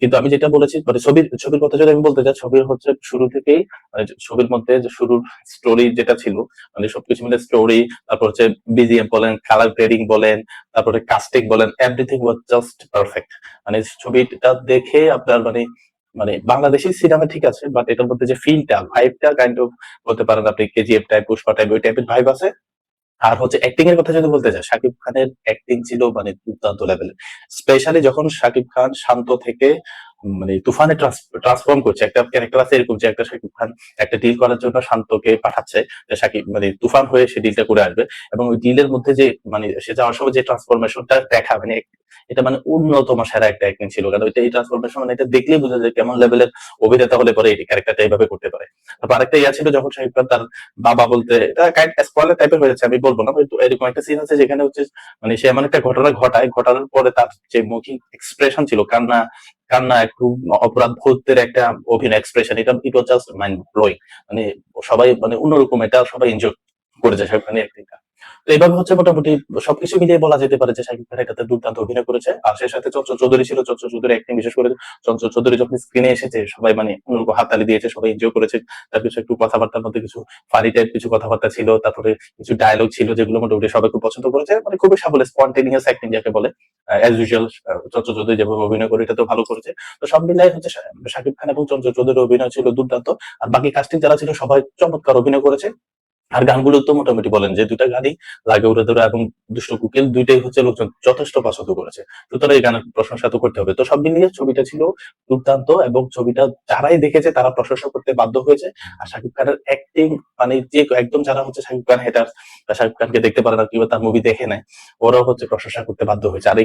কিন্তু আমি যেটা বলেছি মানে ছবির কথা যদি আমি বলতে চাই, ছবির হচ্ছে শুরু থেকেই মানে ছবির মধ্যে যে শুরুর স্টোরি যেটা ছিল, মানে সবকিছু মিলে স্টোরি, তারপর হচ্ছে বিজিএম বলেন, কালার গ্রেডিং বলেন, তারপরে কাস্টিং বলেন, এভরিথিং ওয়াজ জাস্ট পারফেক্ট। মানে ছবিটা দেখে আপনার মানে মানে বাংলাদেশি সিনেমা ঠিক আছে, বাট এটার মধ্যে যে ফিলটা, ভাইবটা কাইন্ড অফ বলতে পারেন আপনি কেজিএফ টাইপ, পুষ্পা টাইপ, ওই টাইপের ভাইব আছে। আর হচ্ছে অ্যাক্টিং এর কথা যদি বলতে চাই, শাকিব খানের অ্যাক্টিং ছিল মানে দুর্দান্ত লেভেলের। স্পেশালি যখন শাকিব খান শান্ত থেকে মানে তুফানে ট্রান্সফর্ম করছে, একটা ক্যারেক্টার আছে এরকম যে একটা শাকিব খান একটা ডিল করার জন্য শান্তকে পাঠাচ্ছে, যে শাকিব মানে তুফান হয়ে সে ডিলটা করে আসবে, এবং ওই ডিলের মধ্যে যে মানে সে যাওয়ার সময় যে ট্রান্সফরমেশনটা দেখা মানে এটা মানে অন্যতম সেরা একটা অ্যাক্টিং ছিল। কারণ এটা এই ট্রান্সফরমেশন মানে এটা দেখলেই বোঝা যায় কেমন লেভেলের অভিনেতা হলে পরে এই ক্যারেক্টারটা এইভাবে করতে পারে। তারপর আরেকটা ইয়া ছিল যখন শাকিব খান তার বাবা বলতে, এটা কাইন্ড স্পয়লার টাইপের হয়ে যাচ্ছে আমি বলবো না, কিন্তু এরকম একটা সিন আছে যেখানে হচ্ছে মানে সে এমন একটা ঘটনা ঘটায়, ঘটানোর পরে তার যে মৌখিক এক্সপ্রেশন ছিল, কান্না কান্না একটু অপরাধ বোধের একটা অভিনয় এক্সপ্রেশন, এটা ইট ওয়াজ জাস্ট মাইন্ড ব্লোয়িং। মানে সবাই মানে অন্যরকম, এটা সবাই এনজয় করেছে শাকিব খানের অ্যাক্টিংটা। তো এইভাবে হচ্ছে মোটামুটি সবকিছু মিলিয়ে বলা যেতে পারে যে শাকিব খান এটাতে দুর্দান্ত অভিনয় করেছে। আর সেই সাথে চঞ্চল চৌধুরী ছিল, চঞ্চল চৌধুরী অ্যাক্টিং বিশেষ করে চঞ্চল চৌধুরী যখন স্ক্রিনে এসেছে সবাই মানে অন্যরকম হাততালি দিয়েছে, সবাই এনজয় করেছে। তার কিছু একটু কথাবার্তার মধ্যে কিছু ফানি টাইপ কিছু কথাবার্তা ছিল, তারপরে কিছু ডায়লগ ছিল যেগুলো মোটামুটি সবাই খুব পছন্দ করেছে, মানে খুবই সাবলীল স্পন্টেনিয়াস অ্যাক্টিং যাকে বলে, অ্যাজ ইউজুয়াল চঞ্চল চৌধুরী যেভাবে অভিনয় করে এটা তো ভালো করেছে। তো সব মিলাই হচ্ছে শাকিব খান এবং চঞ্চল চৌধুরীর অভিনয় ছিল দুর্দান্ত। আর বাকি কাস্টিং যারা ছিল সবাই চমৎকার অভিনয় করেছে। আর গানগুলো তো মোটামুটি বলেন যে দুইটা গানই, লাগে উড়ে ধরে এবং দুষ্ট কুকিল, দুইটাই হচ্ছে লোকজন যথেষ্ট পছন্দ করেছে। সুতরাং এই গানের প্রশংসা তো করতে হবে। তো সব মিলিয়ে ছবিটা ছিল দুর্দান্ত, এবং ছবিটা যারাই দেখেছে তারা প্রশংসা করতে বাধ্য হয়েছে। আর শাকিব খানের অ্যাক্টিং মানে যে একদম যারা হচ্ছে শাকিব খান হেটার, শাকিব খানকে দেখতে পারে না কিংবা তার মুভি দেখে নেয়, ওরাও হচ্ছে প্রশংসা করতে বাধ্য হয়েছে। আর